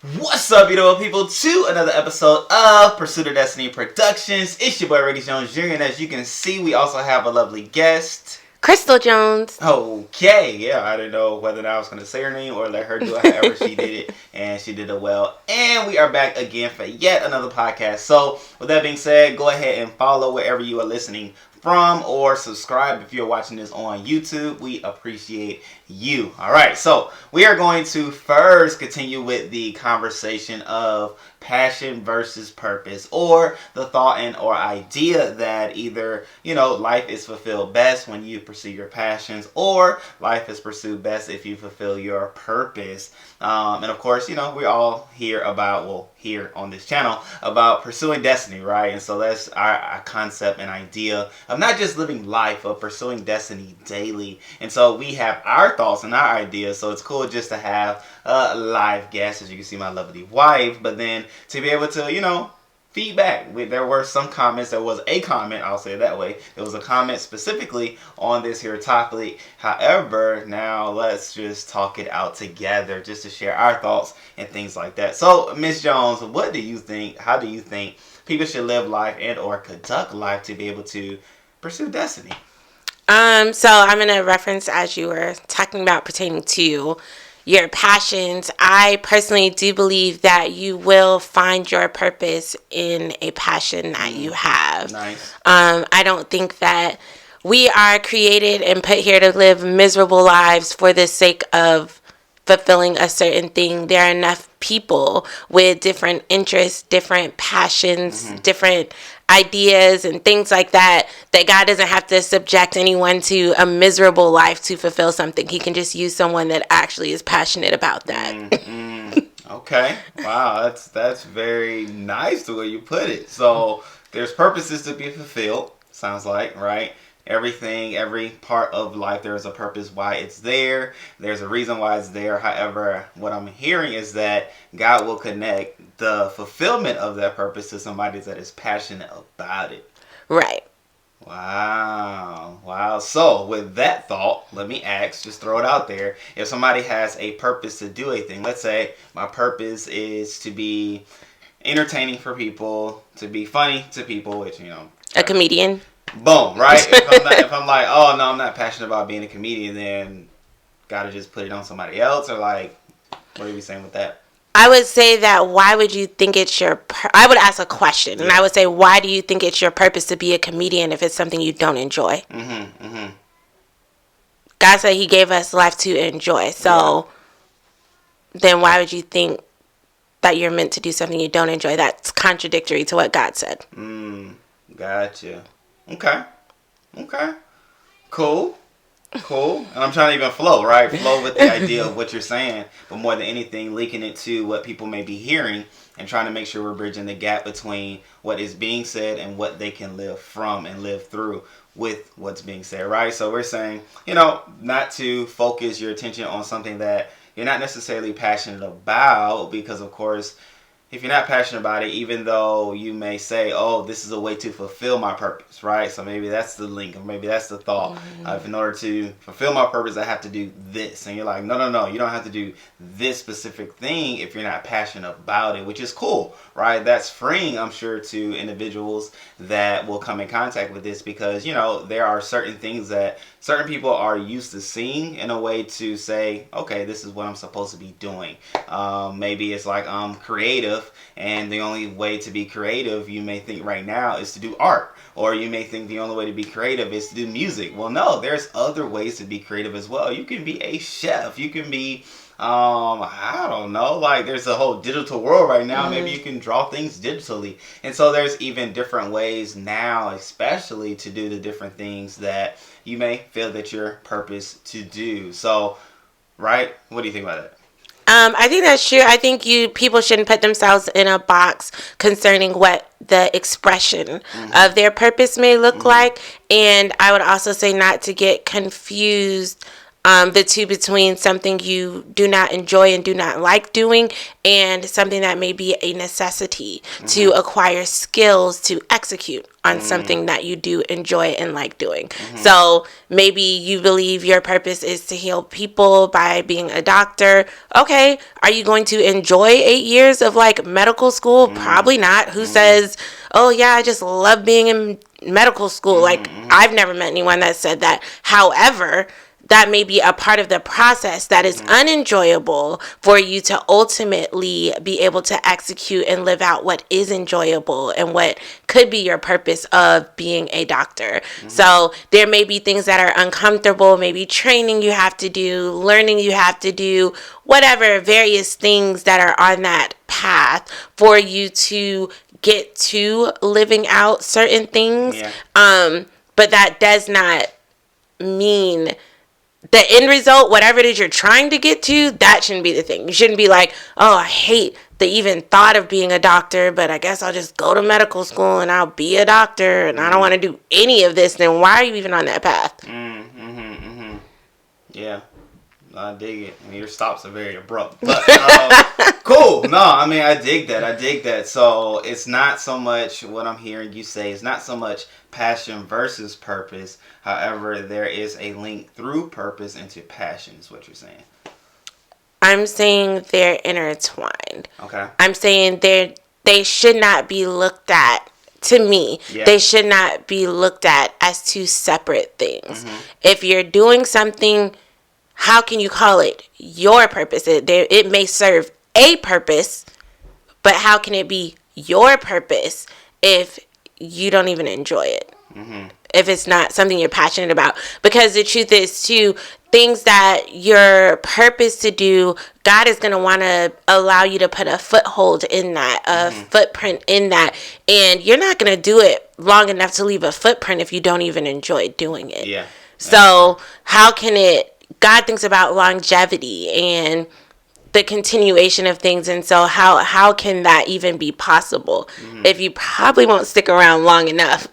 What's up, beautiful people, to another episode of Pursuit of Destiny Productions. It's your boy, Ricky Jones Jr., and as you can see, we also have a lovely guest. Chrystle Jones. Okay, yeah, I didn't know whether or not I was going to say her name or let her do it however she did it, and she did it well. And we are back again for yet another podcast. So, with that being said, go ahead and follow wherever you are listening from, or subscribe if you're watching this on YouTube. We appreciate you. Alright, so we are going to first continue with the conversation of passion versus purpose, or the thought and or idea that either, life is fulfilled best when you pursue your passions, or life is pursued best if you fulfill your purpose. And of course, we all hear here on this channel about pursuing destiny, right? And so that's our concept and idea of not just living life, but pursuing destiny daily. And so we have our thoughts and our ideas. So it's cool just to have a live guest, as you can see, my lovely wife, but then to be able to, feedback. There were some comments. There was a comment, I'll say it that way. There was a comment specifically on this here topic. However, now let's just talk it out together just to share our thoughts and things like that. So, Miss Jones, what do you think? How do you think people should live life and or conduct life to be able to pursue destiny? So I'm going to reference, as you were talking about pertaining to your passions. I personally do believe that you will find your purpose in a passion that you have. Nice. I don't think that we are created and put here to live miserable lives for the sake of fulfilling a certain thing. There are enough people with different interests, different passions, different ideas and things like that God doesn't have to subject anyone to a miserable life to fulfill something. He can just use someone that actually is passionate about that. Okay. Wow, that's very nice the way you put it. So there's purposes to be fulfilled, sounds like, right? Every part of life, there is a purpose why it's there. There's a reason why it's there. However, what I'm hearing is that God will connect the fulfillment of that purpose to somebody that is passionate about it. Right. Wow. So with that thought, let me ask, just throw it out there. If somebody has a purpose to do a thing, let's say my purpose is to be entertaining for people, to be funny to people, which, a comedian. Boom, right? If I'm like, oh no, I'm not passionate about being a comedian, then gotta just put it on somebody else, or like, what are you saying with that? I would say that why would you think it's your... I would ask a question, and I would say, why do you think it's your purpose to be a comedian if it's something you don't enjoy? God said he gave us life to enjoy, so then why would you think that you're meant to do something you don't enjoy? That's contradictory to what God said. Gotcha. Okay. Cool. And I'm trying to even flow, right? Flow with the idea of what you're saying, but more than anything, linking it to what people may be hearing and trying to make sure we're bridging the gap between what is being said and what they can live from and live through with what's being said, right? So we're saying, not to focus your attention on something that you're not necessarily passionate about, because of course, if you're not passionate about it, even though you may say, oh, this is a way to fulfill my purpose, right? So maybe that's the link, or maybe that's the thought. If in order to fulfill my purpose, I have to do this. And you're like, no, you don't have to do this specific thing if you're not passionate about it, which is cool, right? That's freeing, I'm sure, to individuals that will come in contact with this, because, there are certain things that certain people are used to seeing in a way to say, okay, this is what I'm supposed to be doing. Maybe it's like I'm creative, and the only way to be creative, you may think right now, is to do art. Or you may think the only way to be creative is to do music. Well, no, there's other ways to be creative as well. You can be a chef. You can be, I don't know, like there's a whole digital world right now. Maybe you can draw things digitally. And so there's even different ways now, especially to do the different things that you may feel that your purpose to do. So, right? What do you think about that? I think that's true. I think people shouldn't put themselves in a box concerning what the expression of their purpose may look like. And I would also say not to get confused the two between something you do not enjoy and do not like doing and something that may be a necessity to acquire skills to execute on something that you do enjoy and like doing. So maybe you believe your purpose is to heal people by being a doctor. Okay, are you going to enjoy 8 years of like medical school? Probably not. Who says, oh yeah, I just love being in medical school? Like, I've never met anyone that said that. However, that may be a part of the process that is unenjoyable for you to ultimately be able to execute and live out what is enjoyable and what could be your purpose of being a doctor. So there may be things that are uncomfortable, maybe training you have to do, learning you have to do, whatever, various things that are on that path for you to get to living out certain things. Yeah. But that does not mean the end result, whatever it is you're trying to get to, that shouldn't be the thing. You shouldn't be like, oh, I hate the even thought of being a doctor, but I guess I'll just go to medical school and I'll be a doctor and I don't want to do any of this. Then why are you even on that path? Yeah. I dig it. I mean, your stops are very abrupt. But, cool. No, I mean, I dig that. So it's not so much what I'm hearing you say. It's not so much passion versus purpose. However, there is a link through purpose into passion is what you're saying. I'm saying they're intertwined. Okay. I'm saying they should not be looked at, to me, they should not be looked at as two separate things. If you're doing something, how can you call it your purpose? It may serve a purpose, but how can it be your purpose if you don't even enjoy it? If it's not something you're passionate about? Because the truth is, too, things that your purpose to do, God is going to want to allow you to put a foothold in that, a footprint in that. And you're not going to do it long enough to leave a footprint if you don't even enjoy doing it. Yeah. So how can it... God thinks about longevity and the continuation of things, and so how can that even be possible if you probably won't stick around long enough,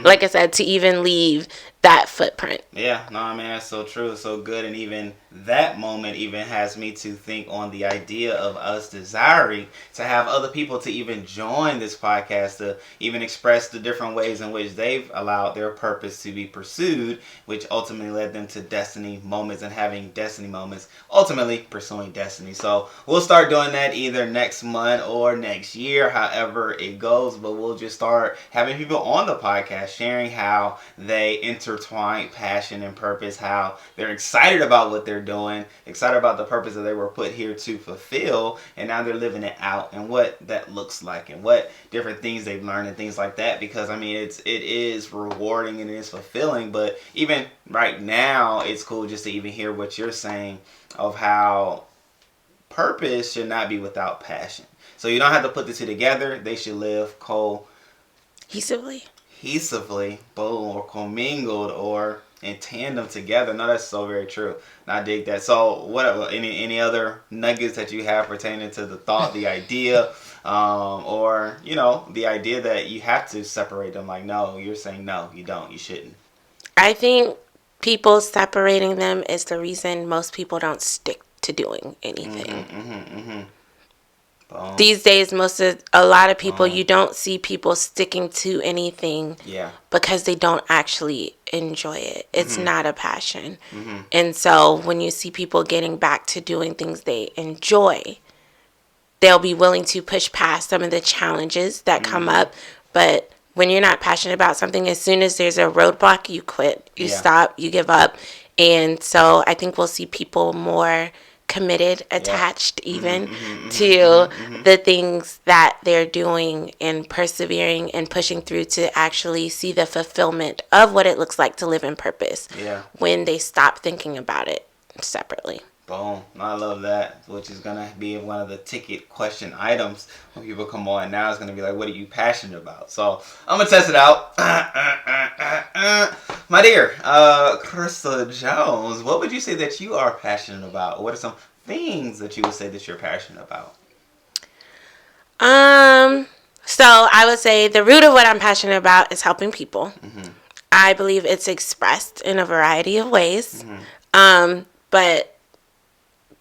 like I said, to even leave that footprint? Yeah, no, I mean, that's so true, so good, and even that moment even has me to think on the idea of us desiring to have other people to even join this podcast, to even express the different ways in which they've allowed their purpose to be pursued, which ultimately led them to destiny moments and having destiny moments, ultimately pursuing destiny. So we'll start doing that either next month or next year, however it goes, but we'll just start having people on the podcast sharing how they intertwine passion and purpose, how they're excited about what they're doing, excited about the purpose that they were put here to fulfill, and now they're living it out and what that looks like and what different things they've learned and things like that. Because I mean, it is rewarding and it is fulfilling, but even right now it's cool just to even hear what you're saying of how purpose should not be without passion. So you don't have to put the two together. They should live cohesively, boom, or commingled, or in tandem together. No, that's so very true. And I dig that. So what, any other nuggets that you have pertaining to the thought, the idea, or, you know, the idea that you have to separate them? Like, no, you're saying no, you don't, you shouldn't. I think people separating them is the reason most people don't stick to doing anything. These days, a lot of people, you don't see people sticking to anything because they don't actually enjoy it. It's not a passion. And so when you see people getting back to doing things they enjoy, they'll be willing to push past some of the challenges that come up. But when you're not passionate about something, as soon as there's a roadblock, you quit, you stop, you give up. And so I think we'll see people more committed, attached even to the things that they're doing and persevering and pushing through to actually see the fulfillment of what it looks like to live in purpose when they stop thinking about it separately. Boom. I love that, which is going to be one of the ticket question items when people come on now. It's going to be like, what are you passionate about? So I'm going to test it out. My dear, Chrystle Jones, what would you say that you are passionate about? What are some things that you would say that you're passionate about? So I would say the root of what I'm passionate about is helping people. I believe it's expressed in a variety of ways. but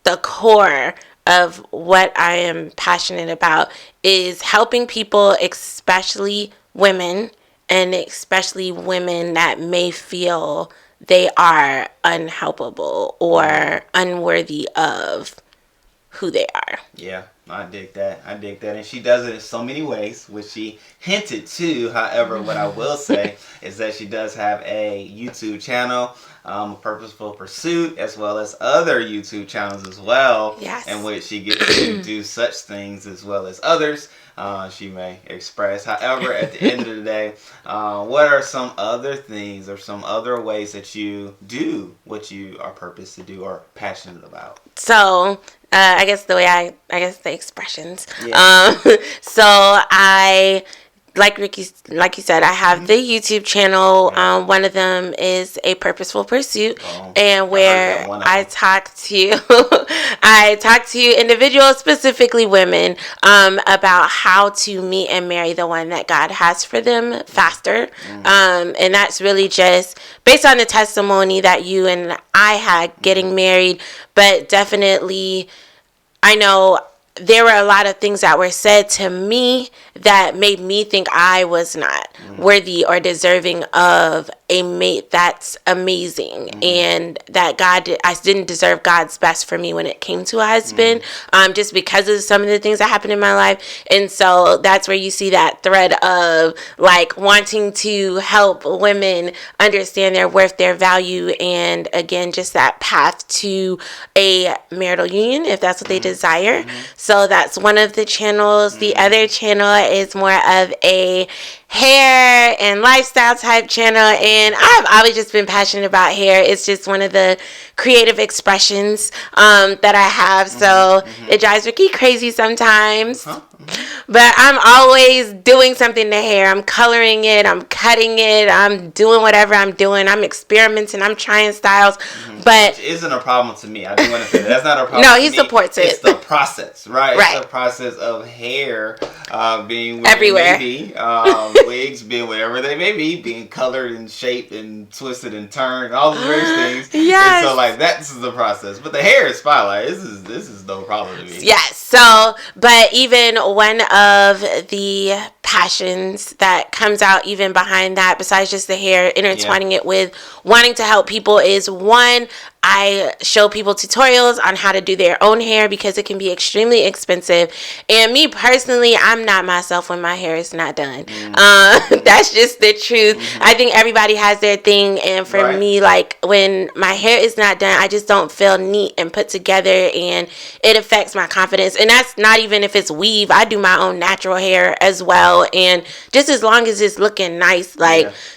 the core of what I am passionate about is helping people, especially women, and especially women that may feel they are unhelpable or unworthy of who they are. Yeah, I dig that. And she does it in so many ways, which she hinted to. However, what I will say is that she does have a YouTube channel, Purposeful Pursuit, as well as other YouTube channels as well, Yes. in which she gets to do such things as well as others she may express. However, at the end of the day, what are some other things or some other ways that you do what you are purposed to do or passionate about? So, I guess the way the expressions. Yeah. So I, like you said, I have the YouTube channel. Yeah. One of them is A Purposeful Pursuit, Oh, and where I them. talk to, I talk to individuals, specifically women, about how to meet and marry the one that God has for them faster. And that's really just based on the testimony that you and I had getting married, but definitely I know there were a lot of things that were said to me that made me think I was not worthy or deserving of a mate that's amazing, and that I didn't deserve God's best for me when it came to a husband, just because of some of the things that happened in my life. And so that's where you see that thread of like wanting to help women understand their worth, their value, and again, just that path to a marital union if that's what they desire. So that's one of the channels. The other channel is more of a hair and lifestyle type channel, and I've always just been passionate about hair. It's just one of the creative expressions that I have. So it drives Ricky crazy sometimes. But I'm always doing something to hair. I'm coloring it, I'm cutting it, I'm doing whatever I'm doing. I'm experimenting, I'm trying styles. But which isn't a problem to me. I do want to say that's not a problem. No, to he me. supports it. It's the process, right? Right. It's the process of hair being everywhere. Wigs being whatever they may be, being colored and shaped and twisted and turned, all those various things. Yes. And so like this is the process. But the hair is fine. Like this is no problem to me. Yes. So, but even one of the passions that comes out even behind that, besides just the hair, intertwining it with wanting to help people, is one, I show people tutorials on how to do their own hair because it can be extremely expensive. And me personally, I'm not myself when my hair is not done. That's just the truth. I think everybody has their thing. And for me, like when my hair is not done, I just don't feel neat and put together, and it affects my confidence. And that's not even if it's weave. I do my own natural hair as well. And just as long as it's looking nice,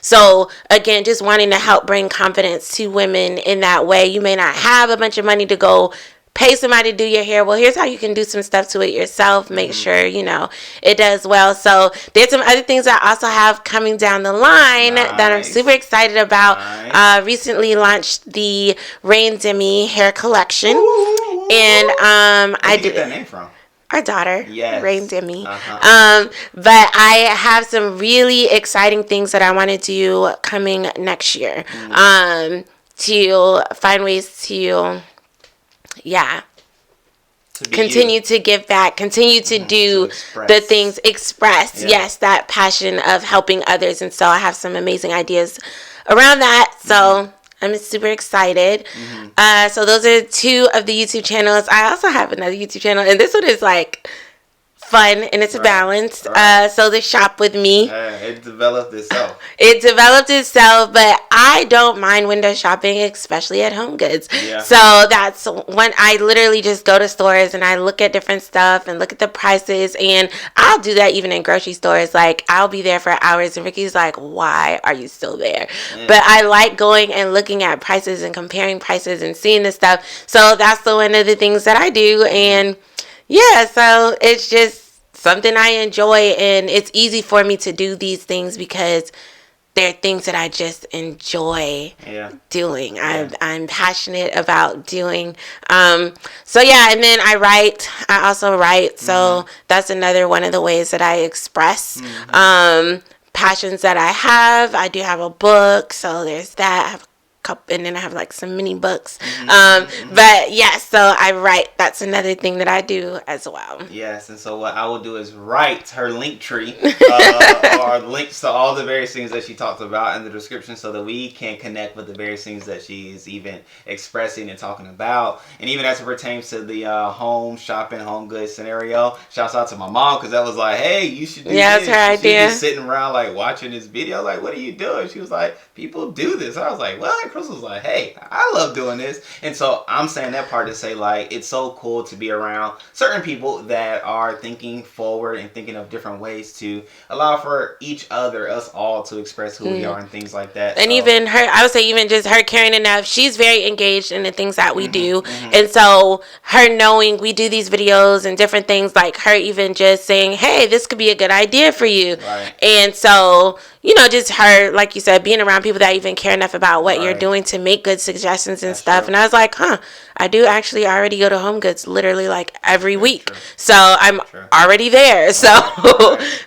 so again, just wanting to help bring confidence to women in that way. You may not have a bunch of money to go pay somebody to do your hair. Well, here's how you can do some stuff to it yourself. Make sure, it does well. So there's some other things I also have coming down the line that I'm super excited about. Recently launched the Rain Demi hair collection. Ooh. And Where'd you get that name from? Our daughter, Rain Demi. But I have some really exciting things that I want to do coming next year. To find ways to continue to give back, continue to do the things, express, that passion of helping others. And so I have some amazing ideas around that. So I'm super excited. So those are two of the YouTube channels. I also have another YouTube channel, and this one is like fun, and it's a balance. So the Shop With Me. It developed itself. But I don't mind window shopping, especially at Home Goods. Yeah. So that's when I literally just go to stores and I look at different stuff and look at the prices, and I'll do that even in grocery stores. Like I'll be there for hours, and Ricky's like, "Why are you still there?" But I like going and looking at prices and comparing prices and seeing this stuff. So that's one of the things that I do, and so it's just something I enjoy, and it's easy for me to do these things because they're things that I just enjoy doing. I'm passionate about doing. And then I also write. So that's another one of the ways that I express passions that I have. I do have a book, so there's that. I have couple, and then I have like some mini books. But yeah, so I write. That's another thing that I do as well. Yes, and so what I will do is write her link tree or links to all the various things that she talked about in the description so that we can connect with the various things that she's even expressing and talking about. And even as it pertains to the home shopping, home goods scenario, shouts out to my mom because that was like, hey, you should do this. That's her idea. Just sitting around like watching this video, like, what are you doing? She was like, people do this. I was like, what? Chrystle was like, hey, I love doing this. And so I'm saying that part to say like, it's so cool to be around certain people that are thinking forward and thinking of different ways to allow for each other, us all, to express who we are and things like that. And so, even her, I would say even just her caring enough, she's very engaged in the things that we do. And so her knowing we do these videos and different things, like her even just saying, hey, this could be a good idea for you. Right. And so, you know, just her, like you said, being around people that even care enough about what you're doing to make good suggestions and stuff. True. And I was like, I do actually already go to Home Goods literally like every week. True. So I'm already there. So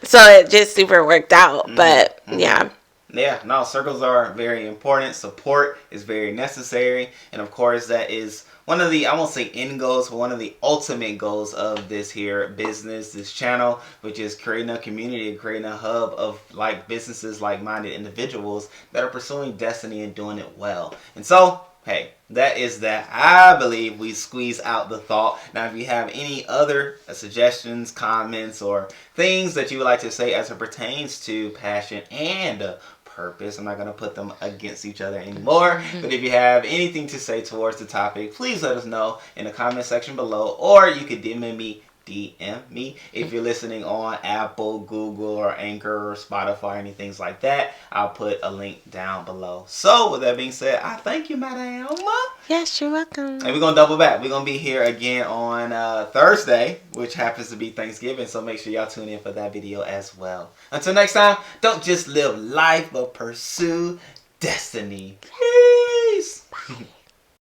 so it just super worked out. But yeah. Yeah, no, circles are very important. Support is very necessary. And of course, that is one of the, I won't say end goals, but one of the ultimate goals of this here business, this channel, which is creating a community, creating a hub of like businesses, like-minded individuals that are pursuing destiny and doing it well. And so, hey, that is that. I believe we squeeze out the thought. Now, if you have any other suggestions, comments, or things that you would like to say as it pertains to passion and purpose, I'm not going to put them against each other anymore. But if you have anything to say towards the topic, please let us know in the comment section below, or you could DM me if you're listening on Apple, Google, or Anchor, or Spotify, anything like that. I'll put a link down below. So with that being said, I thank you, Madam. Yes, you're welcome. And we're going to double back. We're going to be here again on Thursday, which happens to be Thanksgiving. So make sure y'all tune in for that video as well. Until next time, don't just live life, but pursue destiny. Peace.